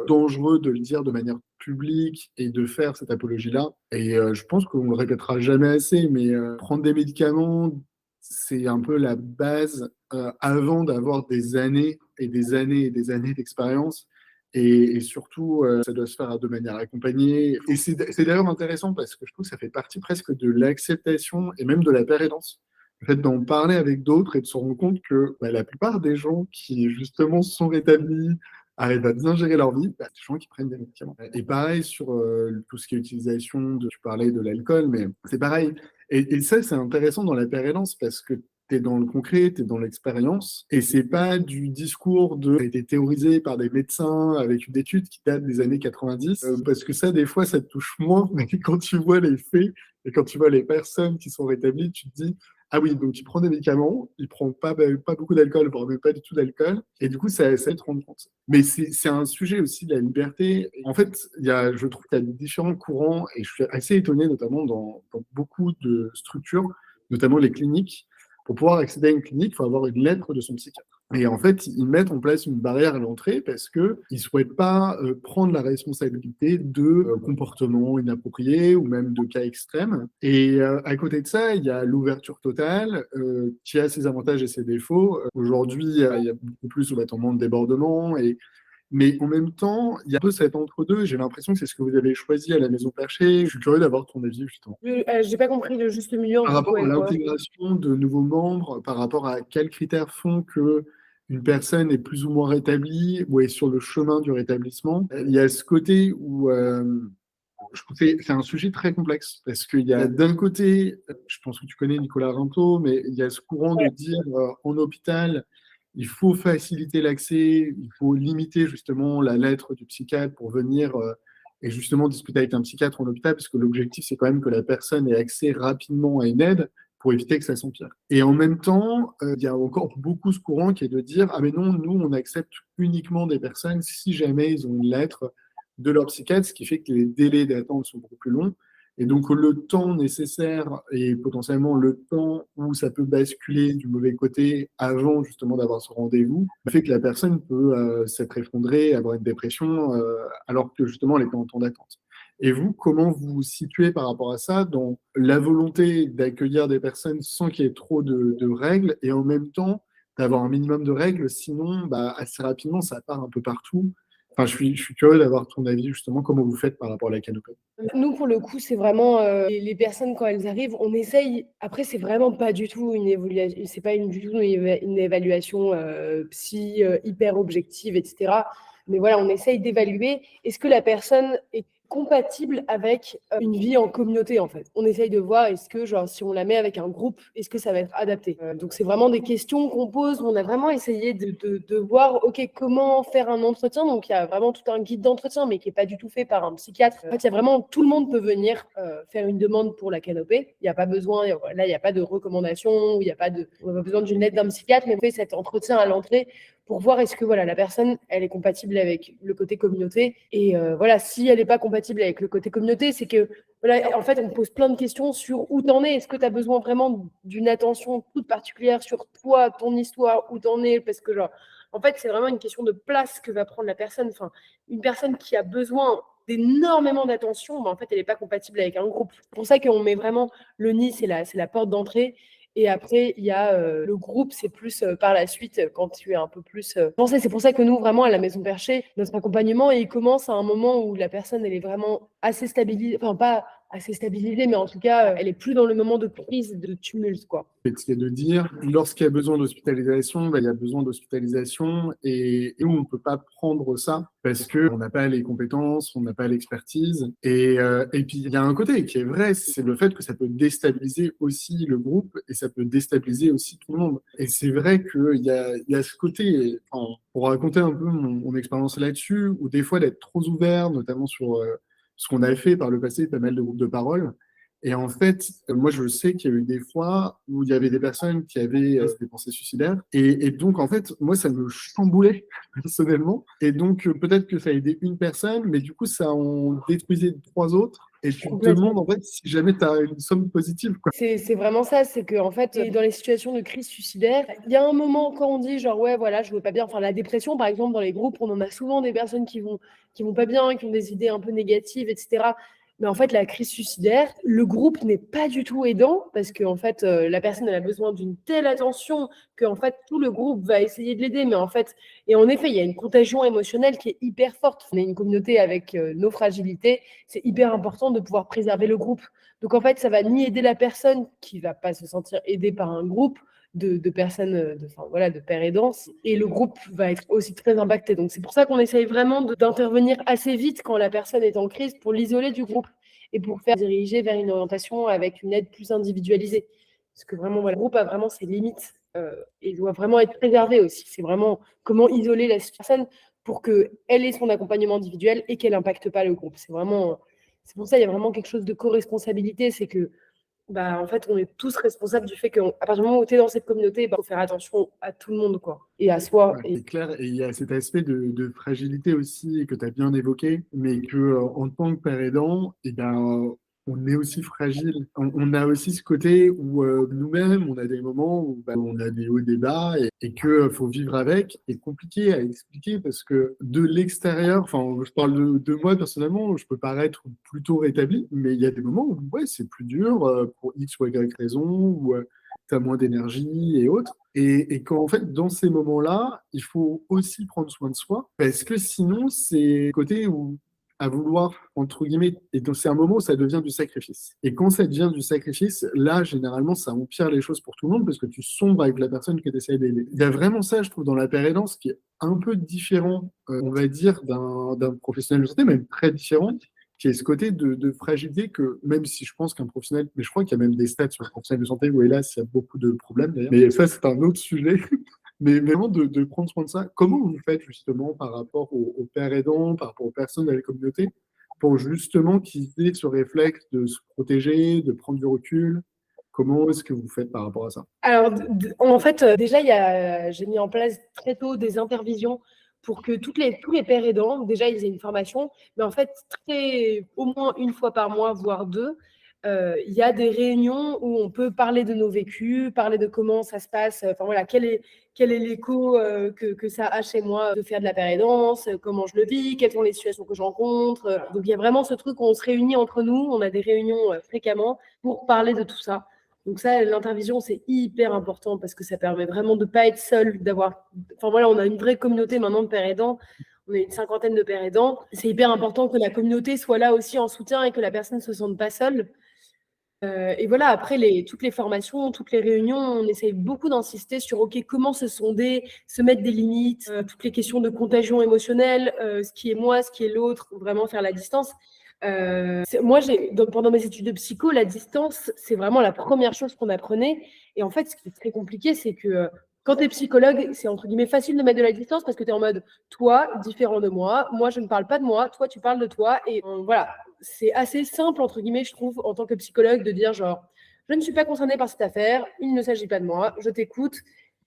dangereux de le dire de manière publique et de faire cette apologie-là. Et je pense qu'on ne le répétera jamais assez, mais prendre des médicaments, c'est un peu la base avant d'avoir des années et des années et des années d'expérience. Et surtout, ça doit se faire de manière accompagnée. Et c'est d'ailleurs intéressant parce que je trouve que ça fait partie presque de l'acceptation et même de la pérédance. Le fait d'en parler avec d'autres et de se rendre compte que la plupart des gens qui justement sont rétablis, arrivent à bien gérer leur vie, des gens qui prennent des médicaments. Et pareil sur tout ce qui est utilisation, tu parlais de l'alcool, mais c'est pareil. Et ça, c'est intéressant dans la pérédance parce que tu es dans le concret, tu es dans l'expérience, et c'est pas du discours ça a été théorisé par des médecins avec une étude qui date des années 90, parce que ça, des fois, ça te touche moins, mais quand tu vois les faits et quand tu vois les personnes qui sont rétablies, tu te dis, ah oui, donc il prend des médicaments, il prend pas beaucoup d'alcool, voire même pas du tout d'alcool, et du coup, ça te rendre compte. Mais c'est un sujet aussi de la liberté. En fait, je trouve qu'il y a différents courants, et je suis assez étonné, notamment dans beaucoup de structures, notamment les cliniques. Pour pouvoir accéder à une clinique, il faut avoir une lettre de son psychiatre. Et en fait, ils mettent en place une barrière à l'entrée parce qu'ils ne souhaitent pas prendre la responsabilité de comportements inappropriés ou même de cas extrêmes. Et à côté de ça, il y a l'ouverture totale qui a ses avantages et ses défauts. Aujourd'hui, il y a beaucoup plus de débordement mais en même temps, il y a un peu cet entre-deux. J'ai l'impression que c'est ce que vous avez choisi à la Maison Perchée. Je suis curieux d'avoir ton avis, justement. J'ai pas compris le juste milieu. Par rapport à l'intégration de nouveaux membres, par rapport à quels critères font que une personne est plus ou moins rétablie ou est sur le chemin du rétablissement, il y a ce côté où Je trouve que c'est un sujet très complexe parce qu'il y a d'un côté, je pense que tu connais Nicolas Rinto, mais il y a ce courant de dire en hôpital, il faut faciliter l'accès, il faut limiter justement la lettre du psychiatre pour venir et justement discuter avec un psychiatre en hôpital, parce que l'objectif, c'est quand même que la personne ait accès rapidement à une aide pour éviter que ça s'empire. Et en même temps, il y a encore beaucoup ce courant qui est de dire, ah mais non, nous, on accepte uniquement des personnes si jamais ils ont une lettre de leur psychiatre, ce qui fait que les délais d'attente sont beaucoup plus longs. Et donc, le temps nécessaire et potentiellement le temps où ça peut basculer du mauvais côté avant justement d'avoir ce rendez-vous fait que la personne peut s'être effondrée, avoir une dépression, alors que justement elle était en temps d'attente. Et vous, comment vous vous situez par rapport à ça dans la volonté d'accueillir des personnes sans qu'il y ait trop de règles et en même temps d'avoir un minimum de règles, sinon assez rapidement ça part un peu partout. Enfin, je suis curieux d'avoir ton avis, justement, comment vous faites par rapport à la canopée. Nous, pour le coup, c'est vraiment les personnes, quand elles arrivent, on essaye. Après, c'est vraiment pas du tout une évaluation, c'est pas du tout une évaluation psy hyper objective, etc. Mais voilà, on essaye d'évaluer est-ce que la personne est compatible avec une vie en communauté, en fait. On essaye de voir est-ce que, genre, si on la met avec un groupe, est-ce que ça va être adapté. Donc, c'est vraiment des questions qu'on pose. On a vraiment essayé de voir, OK, comment faire un entretien. Donc, il y a vraiment tout un guide d'entretien, mais qui n'est pas du tout fait par un psychiatre. En fait, il y a vraiment, tout le monde peut venir faire une demande pour la canopée. Il n'y a pas besoin, là, il n'y a pas de recommandation, il n'y a pas on n'a pas besoin d'une lettre d'un psychiatre, mais on fait cet entretien à l'entrée pour voir est-ce que voilà, la personne, elle est compatible avec le côté communauté. Et voilà, si elle n'est pas compatible avec le côté communauté, c'est que, voilà, en fait, on pose plein de questions sur où t'en es. Est-ce que tu as besoin vraiment d'une attention toute particulière sur toi, ton histoire, où t'en es? Parce que, genre, en fait, c'est vraiment une question de place que va prendre la personne. Enfin, une personne qui a besoin d'énormément d'attention, en fait, elle n'est pas compatible avec un groupe. C'est pour ça qu'on met vraiment le nid, c'est la porte d'entrée. Et après, il y a le groupe, c'est plus par la suite, quand tu es un peu plus pensé. C'est pour ça que nous, vraiment, à la Maison Perchée, notre accompagnement, il commence à un moment où la personne, elle est vraiment assez stabilisée, enfin pas assez stabilisée, mais en tout cas, elle est plus dans le moment de crise, de tumulte, quoi. C'est de dire, lorsqu'il y a besoin d'hospitalisation, il y a besoin d'hospitalisation et nous, on ne peut pas prendre ça parce qu'on n'a pas les compétences, on n'a pas l'expertise. Et puis, il y a un côté qui est vrai, c'est le fait que ça peut déstabiliser aussi le groupe et ça peut déstabiliser aussi tout le monde. Et c'est vrai qu'il y a ce côté, enfin, pour raconter un peu mon expérience là-dessus, où des fois d'être trop ouvert, notamment sur ce qu'on a fait par le passé, pas mal de groupes de parole. Et en fait, moi, je sais qu'il y a eu des fois où il y avait des personnes qui avaient des pensées suicidaires. Et donc, en fait, moi, ça me chamboulait personnellement. Et donc, peut-être que ça a aidé une personne, mais du coup, ça en détruisait trois autres. Et tu te demandes, en fait, si jamais tu as une somme positive, quoi. C'est vraiment ça, c'est que en fait, dans les situations de crise suicidaire, il y a un moment quand on dit genre ouais voilà je veux pas bien, enfin la dépression par exemple dans les groupes, on en a souvent des personnes qui vont pas bien, qui ont des idées un peu négatives, etc. Mais en fait la crise suicidaire, le groupe n'est pas du tout aidant parce que en fait la personne elle a besoin d'une telle attention que en fait tout le groupe va essayer de l'aider, mais en fait et en effet il y a une contagion émotionnelle qui est hyper forte. On est une communauté avec nos fragilités, c'est hyper important de pouvoir préserver le groupe. Donc, en fait, ça va ni aider la personne qui ne va pas se sentir aidée par un groupe de personnes, voilà, de pères aidants, et le groupe va être aussi très impacté. Donc, c'est pour ça qu'on essaye vraiment d'intervenir assez vite quand la personne est en crise pour l'isoler du groupe et pour faire diriger vers une orientation avec une aide plus individualisée. Parce que vraiment, voilà, le groupe a vraiment ses limites et doit vraiment être préservé aussi. C'est vraiment comment isoler la personne pour qu'elle ait son accompagnement individuel et qu'elle n'impacte pas le groupe. C'est pour ça qu'il y a vraiment quelque chose de co-responsabilité, c'est que en fait, on est tous responsables du fait qu'à partir du moment où tu es dans cette communauté, il faut faire attention à tout le monde, quoi, et à soi. Ouais, c'est clair, et il y a cet aspect de fragilité aussi que tu as bien évoqué, mais que en tant que père aidant, eh ben, on est aussi fragile. On a aussi ce côté où nous-mêmes, on a des moments où on a des hauts et des bas et que faut vivre avec. C'est compliqué à expliquer parce que de l'extérieur, enfin, je parle de moi personnellement, je peux paraître plutôt rétabli, mais il y a des moments où ouais, c'est plus dur pour X ou Y raison, où tu as moins d'énergie et autres. Et quand, en fait, dans ces moments-là, il faut aussi prendre soin de soi, parce que sinon, c'est le côté où, à vouloir, entre guillemets, et donc c'est un moment où ça devient du sacrifice. Et quand ça devient du sacrifice, là, généralement, ça empire les choses pour tout le monde, parce que tu sombres avec la personne que tu essaies d'aider. Il y a vraiment ça, je trouve, dans la pérédance, qui est un peu différent, on va dire, d'un professionnel de santé, même très différent, qui est ce côté de fragilité que, même si je pense qu'un professionnel, mais je crois qu'il y a même des stats sur le professionnel de santé où, hélas, il y a beaucoup de problèmes d'ailleurs. Mais ça, c'est un autre sujet. Mais vraiment de prendre soin de ça. Comment vous faites justement par rapport aux pères aidants, par rapport aux personnes de la communauté, pour justement qu'ils aient ce réflexe de se protéger, de prendre du recul? Comment est-ce que vous faites par rapport à ça? Alors, en fait, déjà, j'ai mis en place très tôt des intervisions pour que tous les pères aidants, déjà, ils aient une formation. Mais en fait, au moins une fois par mois, voire deux, il y a des réunions où on peut parler de nos vécus, parler de comment ça se passe. Enfin voilà, quel est l'écho que ça a chez moi de faire de la père aidance, comment je le vis, quelles sont les situations que je rencontre. Donc, il y a vraiment ce truc où on se réunit entre nous, on a des réunions fréquemment pour parler de tout ça. Donc ça, l'intervision, c'est hyper important parce que ça permet vraiment de ne pas être seul, d'avoir... Enfin voilà, on a une vraie communauté maintenant de pères aidants. On est une 50aine de pères aidants. C'est hyper important que la communauté soit là aussi en soutien et que la personne ne se sente pas seule. Et voilà, après, toutes les formations, toutes les réunions, on essaye beaucoup d'insister sur OK, comment se sonder, se mettre des limites, toutes les questions de contagion émotionnelle, ce qui est moi, ce qui est l'autre, vraiment faire la distance. Moi, pendant mes études de psycho, la distance, c'est vraiment la première chose qu'on apprenait. Et en fait, ce qui est très compliqué, c'est que quand tu es psychologue, c'est entre guillemets facile de mettre de la distance parce que tu es en mode, toi, différent de moi, je ne parle pas de moi, toi, tu parles de toi. Et voilà, c'est assez simple, entre guillemets, je trouve, en tant que psychologue, de dire genre, je ne suis pas concernée par cette affaire, il ne s'agit pas de moi, je t'écoute.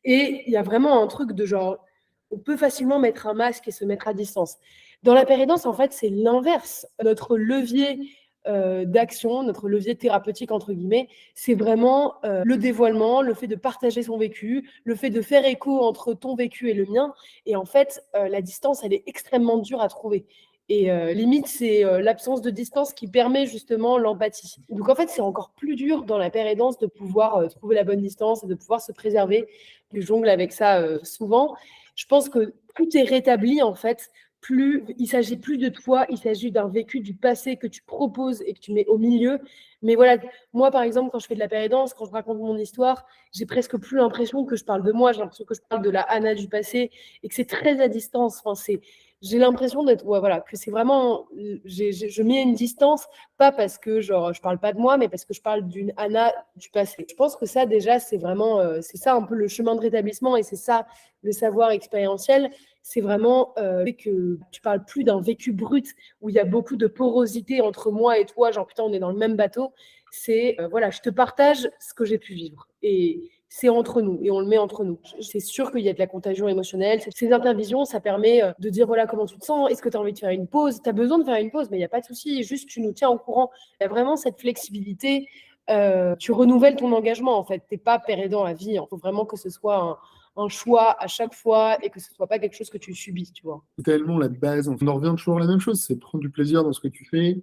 Et il y a vraiment un truc de genre, on peut facilement mettre un masque et se mettre à distance. Dans la péridance, en fait, c'est l'inverse. Notre levier d'action, notre levier thérapeutique, entre guillemets, c'est vraiment le dévoilement, le fait de partager son vécu, le fait de faire écho entre ton vécu et le mien. Et en fait, la distance, elle est extrêmement dure à trouver. Et limite, c'est l'absence de distance qui permet justement l'empathie. Donc en fait, c'est encore plus dur dans la péridance de pouvoir trouver la bonne distance et de pouvoir se préserver. Je jongle avec ça souvent. Je pense que tout est rétabli, en fait, il s'agit plus de toi, il s'agit d'un vécu du passé que tu proposes et que tu mets au milieu. Mais voilà, moi, par exemple, quand je fais de la péridance, quand je raconte mon histoire, j'ai presque plus l'impression que je parle de moi, j'ai l'impression que je parle de la Anna du passé et que c'est très à distance. Enfin, j'ai l'impression voilà, que c'est vraiment, je mets une distance, pas parce que genre, je parle pas de moi, mais parce que je parle d'une Anna du passé. Je pense que ça, déjà, c'est vraiment, c'est ça un peu le chemin de rétablissement et c'est ça le savoir expérientiel. C'est vraiment que tu parles plus d'un vécu brut où il y a beaucoup de porosité entre moi et toi, genre putain, on est dans le même bateau. C'est voilà, je te partage ce que j'ai pu vivre et c'est entre nous et on le met entre nous. C'est sûr qu'il y a de la contagion émotionnelle. Ces intervisions, ça permet de dire voilà comment tu te sens, est-ce que tu as envie de faire une pause, tu as besoin de faire une pause, mais il n'y a pas de souci, juste tu nous tiens au courant. Il y a vraiment cette flexibilité. Tu renouvelles ton engagement en fait. Tu n'es pas père aidant à vie. Il faut vraiment que ce soit un choix à chaque fois et que ce soit pas quelque chose que tu subis, tu vois. C'est tellement la base. On en revient toujours à la même chose, c'est prendre du plaisir dans ce que tu fais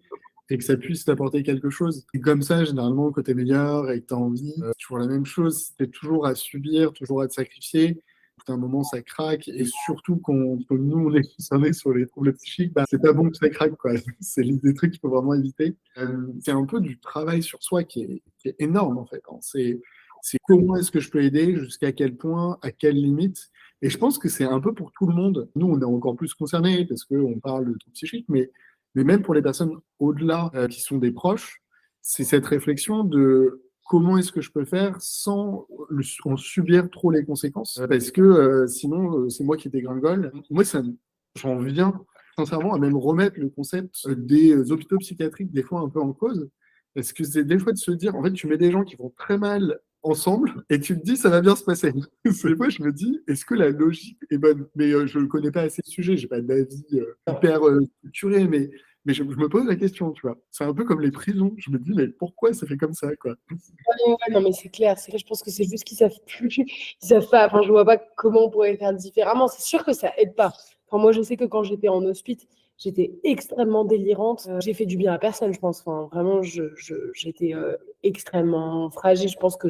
et que ça puisse t'apporter quelque chose. Et comme ça, généralement, quand t'es meilleur et que t'as envie, c'est toujours la même chose. Si t'es toujours à subir, toujours à te sacrifier, à un moment, ça craque. Et surtout, quand nous, on est concernés sur les troubles psychiques, bah, c'est pas bon que ça craque, quoi. C'est des trucs qu'il faut vraiment éviter. C'est un peu du travail sur soi qui est énorme, en fait. C'est comment est-ce que je peux aider, jusqu'à quel point, à quelle limite. Et je pense que c'est un peu pour tout le monde. Nous, on est encore plus concernés parce qu'on parle de troubles psychiques, mais même pour les personnes au-delà qui sont des proches, c'est cette réflexion de comment est-ce que je peux faire sans en subir trop les conséquences. Parce que sinon, c'est moi qui dégringole. Moi, j'en viens sincèrement à même remettre le concept des hôpitaux psychiatriques des fois un peu en cause. Parce que c'est des fois de se dire, en fait, tu mets des gens qui vont très mal ensemble et tu te dis ça va bien se passer. Des fois je me dis est-ce que la logique est bonne, mais je ne connais pas assez le sujet, j'ai pas d'avis hyper structuré, mais je me pose la question, tu vois. C'est un peu comme les prisons, je me dis mais pourquoi ça fait comme ça, quoi. Ouais, non mais c'est clair, je pense que c'est juste qu'ils savent plus, ils savent pas, enfin je vois pas comment on pourrait faire différemment, c'est sûr que ça aide pas. Enfin, moi je sais que quand j'étais en hospice, j'étais extrêmement délirante. J'ai fait du bien à personne, je pense. Enfin, vraiment, j'étais extrêmement fragile. Je pense que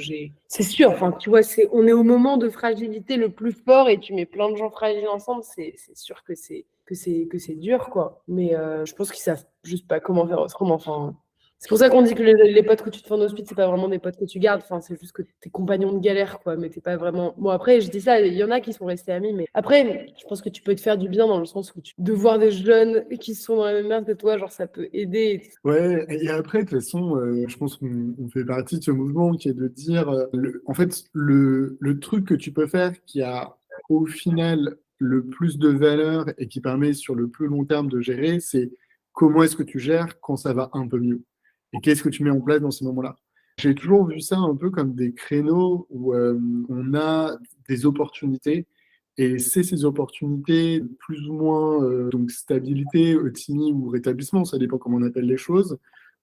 c'est sûr. Enfin, tu vois, on est au moment de fragilité le plus fort et tu mets plein de gens fragiles ensemble. C'est sûr que c'est dur, quoi. Mais je pense qu'ils savent juste pas comment faire autrement. Enfin, C'est pour ça qu'on dit que les potes que tu te fais en hospice, c'est pas vraiment des potes que tu gardes. Enfin, c'est juste que t'es compagnons de galère, quoi. Mais t'es pas vraiment. Bon, après, je dis ça, il y en a qui sont restés amis. Mais après, je pense que tu peux te faire du bien dans le sens où de voir des jeunes qui sont dans la même merde que toi, genre, ça peut aider. Ouais, et après, de toute façon, je pense qu'on fait partie de ce mouvement qui est de dire, en fait, le truc que tu peux faire qui a au final le plus de valeur et qui permet sur le plus long terme de gérer, c'est comment est-ce que tu gères quand ça va un peu mieux. Et qu'est-ce que tu mets en place dans ces moments-là. J'ai toujours vu ça un peu comme des créneaux où on a des opportunités. Et c'est ces opportunités, plus ou moins donc stabilité, autonomie ou rétablissement, ça dépend comment on appelle les choses,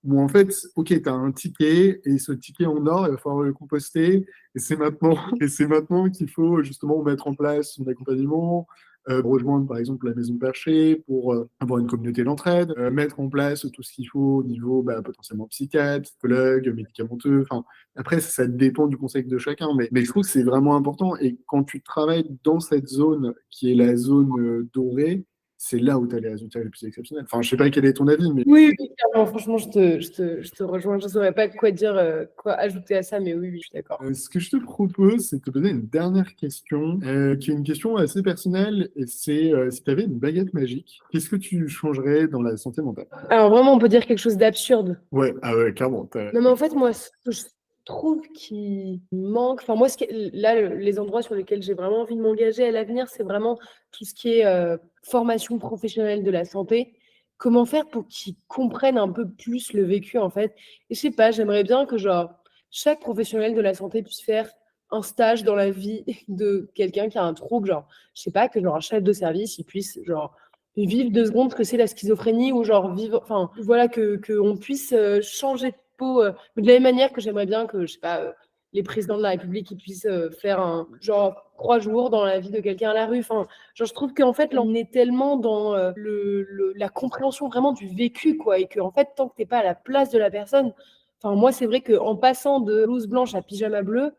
où en fait, ok, tu as un ticket, et ce ticket en or, il va falloir le composter, et c'est maintenant, et c'est maintenant qu'il faut justement mettre en place son accompagnement, rejoindre par exemple la maison perchée pour avoir une communauté d'entraide, mettre en place tout ce qu'il faut au niveau potentiellement psychiatre, psychologue, médicamenteux, enfin après ça dépend du contexte de chacun, mais je trouve que c'est vraiment important et quand tu travailles dans cette zone qui est la zone dorée, c'est là où tu as les résultats les plus exceptionnels. Enfin, je sais pas quel est ton avis, mais Oui, oui, clairement, franchement, je te rejoins. Je ne saurais pas quoi dire, quoi ajouter à ça, mais oui, oui, je suis d'accord. Ce que je te propose, c'est de te poser une dernière question, qui est une question assez personnelle, et c'est si tu avais une baguette magique, qu'est-ce que tu changerais dans la santé mentale? Alors, vraiment, on peut dire quelque chose d'absurde. Ouais, ah ouais, clairement. Non, mais en fait, moi, ce que je trouve qui manque, enfin, moi, là, les endroits sur lesquels j'ai vraiment envie de m'engager à l'avenir, c'est vraiment tout ce qui est formation professionnelle de la santé. Comment faire pour qu'ils comprennent un peu plus le vécu, en fait. Et je sais pas, j'aimerais bien que, genre, chaque professionnel de la santé puisse faire un stage dans la vie de quelqu'un qui a un trouble, genre, je sais pas, que, genre, un chef de service, il puisse, genre, vivre 2 secondes ce que c'est la schizophrénie ou genre vivre, enfin voilà, que on puisse changer de peau, mais de la même manière que j'aimerais bien que, je sais pas, les présidents de la République ils puissent faire un genre 3 jours dans la vie de quelqu'un à la rue. Enfin, genre je trouve qu'en fait là on est tellement dans la compréhension vraiment du vécu, quoi, et que en fait tant que t'es pas à la place de la personne, enfin moi c'est vrai qu'en passant de blouse blanche à pyjama bleu,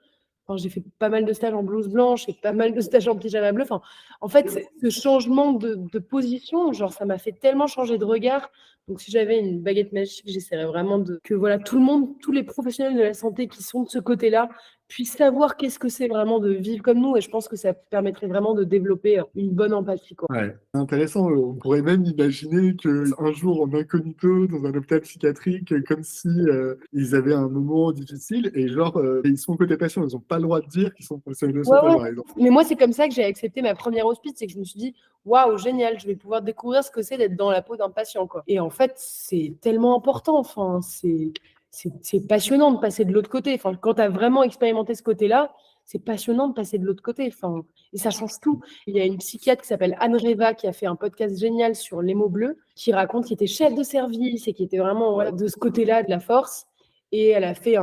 enfin, j'ai fait pas mal de stages en blouse blanche et pas mal de stages en pyjama bleu. Enfin, en fait, ce changement de position, genre, ça m'a fait tellement changer de regard. Donc, si j'avais une baguette magique, j'essaierais vraiment que voilà, tout le monde, tous les professionnels de la santé qui sont de ce côté-là, puissent savoir qu'est-ce que c'est vraiment de vivre comme nous. Et je pense que ça permettrait vraiment de développer une bonne empathie, quoi. Ouais, c'est intéressant. On pourrait même imaginer qu'un jour, en incognito, dans un hôpital psychiatrique, comme si ils avaient un moment difficile, et genre, ils sont côté patient, ils n'ont pas le droit de dire qu'ils sont professionnels de Ouais, santé, ouais. par exemple. Mais moi, c'est comme ça que j'ai accepté ma première hospice, c'est que je me suis dit, waouh, génial, je vais pouvoir découvrir ce que c'est d'être dans la peau d'un patient, quoi. Et en fait, c'est tellement important. Enfin, c'est passionnant de passer de l'autre côté. Enfin, quand tu as vraiment expérimenté ce côté-là, c'est passionnant de passer de l'autre côté. Enfin, et ça change tout. Il y a une psychiatre qui s'appelle Anne Reva qui a fait un podcast génial sur les mots bleus, qui raconte qu'il était chef de service et qui était vraiment, voilà, de ce côté-là de la force. Et elle a fait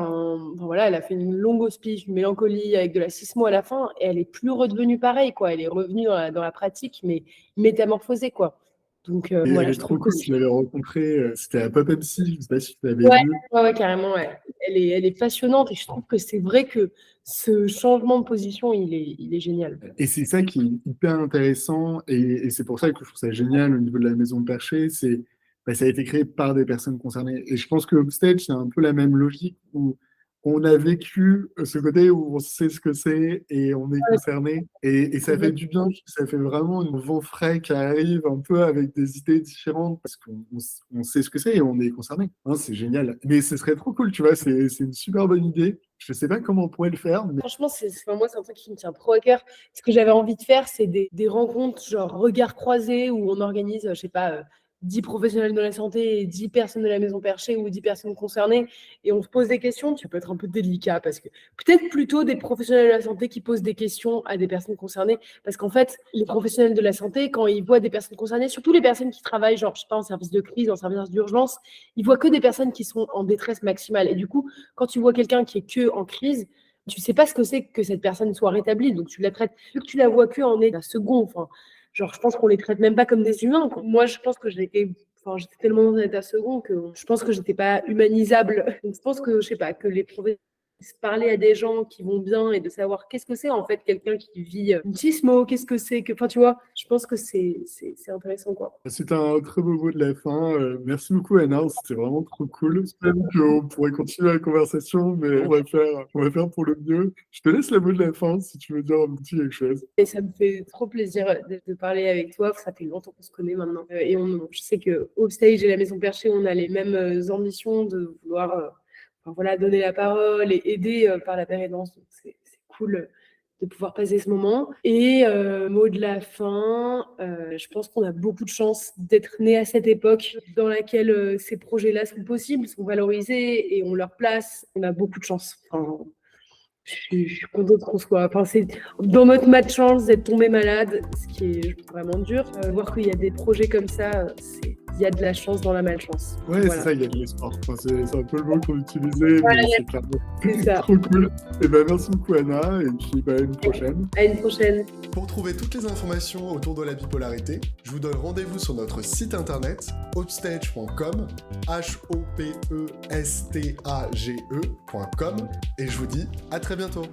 voilà, elle a fait une longue hospice, une mélancolie avec de la sismo à la fin, et elle est plus redevenue pareille, quoi. Elle est revenue dans la pratique, mais métamorphosée, quoi. Donc Et elle voilà, est je trop trouve que cool, je l'avais rencontrée, c'était à Pop MC, je sais pas si tu l'avais ouais, vu. ouais, ouais, carrément, ouais. Elle est passionnante et je trouve que c'est vrai que ce changement de position, il est génial. Et c'est ça qui est hyper intéressant, et c'est pour ça que je trouve ça génial au niveau de la maison perchée, c'est ça a été créé par des personnes concernées. Et je pense que Upstage, c'est un peu la même logique où on a vécu ce côté où on sait ce que c'est et on est concerné. Et ça fait du bien, ça fait vraiment un vent frais qui arrive un peu avec des idées différentes parce qu'on sait ce que c'est et on est concerné. Hein, c'est génial. Mais ce serait trop cool, tu vois, c'est une super bonne idée. Je sais pas comment on pourrait le faire, mais Franchement, moi, c'est un truc qui me tient trop à cœur. Ce que j'avais envie de faire, c'est des rencontres, genre regards croisés, où on organise, je sais pas, 10 professionnels de la santé et 10 personnes de la maison perchée ou 10 personnes concernées, et on se pose des questions. Ça peut être un peu délicat parce que peut-être plutôt des professionnels de la santé qui posent des questions à des personnes concernées. Parce qu'en fait, les professionnels de la santé, quand ils voient des personnes concernées, surtout les personnes qui travaillent, genre, je sais pas, en service de crise, en service d'urgence, ils voient que des personnes qui sont en détresse maximale. Et du coup, quand tu vois quelqu'un qui est que en crise, tu sais pas ce que c'est que cette personne soit rétablie, donc tu la traites, vu que tu la vois que en état second, enfin, genre, je pense qu'on les traite même pas comme des humains, quoi. Moi, je pense que j'étais tellement dans un état second que je pense que j'étais pas humanisable. Donc, je pense que, je sais pas, que les professionnels se parler à des gens qui vont bien et de savoir qu'est-ce que c'est en fait quelqu'un qui vit une schismo, qu'est-ce que c'est que, enfin tu vois, je pense que c'est intéressant quoi. C'était un très beau mot de la fin. Merci beaucoup, Anna. C'était vraiment trop cool. J'espère qu'on pourrait continuer la conversation, mais on va faire pour le mieux. Je te laisse le mot de la fin si tu veux dire un petit quelque chose. Et ça me fait trop plaisir de parler avec toi. Ça fait longtemps qu'on se connaît maintenant. Et je sais que Offstage et la Maison Perchée, on a les mêmes ambitions de vouloir voilà, donner la parole et aider par la pérédance. Donc c'est cool de pouvoir passer ce moment. Et mot de la fin, je pense qu'on a beaucoup de chance d'être nés à cette époque dans laquelle ces projets-là sont possibles, sont valorisés et ont leur place. On a beaucoup de chance. Enfin, je suis contente qu'on soit. Enfin, c'est dans notre malchance d'être tombé malade, ce qui est vraiment dur. Voir qu'il y a des projets comme ça, il y a de la chance dans la malchance. Ouais, voilà. C'est ça, il y a de l'espoir. Enfin, c'est un peu le mot qu'on utilisait, voilà, mais c'est clairement c'est ça. Trop cool. Et ben merci beaucoup, Anna, et puis à une prochaine. À une prochaine. Pour trouver toutes les informations autour de la bipolarité, je vous donne rendez-vous sur notre site internet hopstage.com, HOPESTAGE.com, et je vous dis à très bientôt.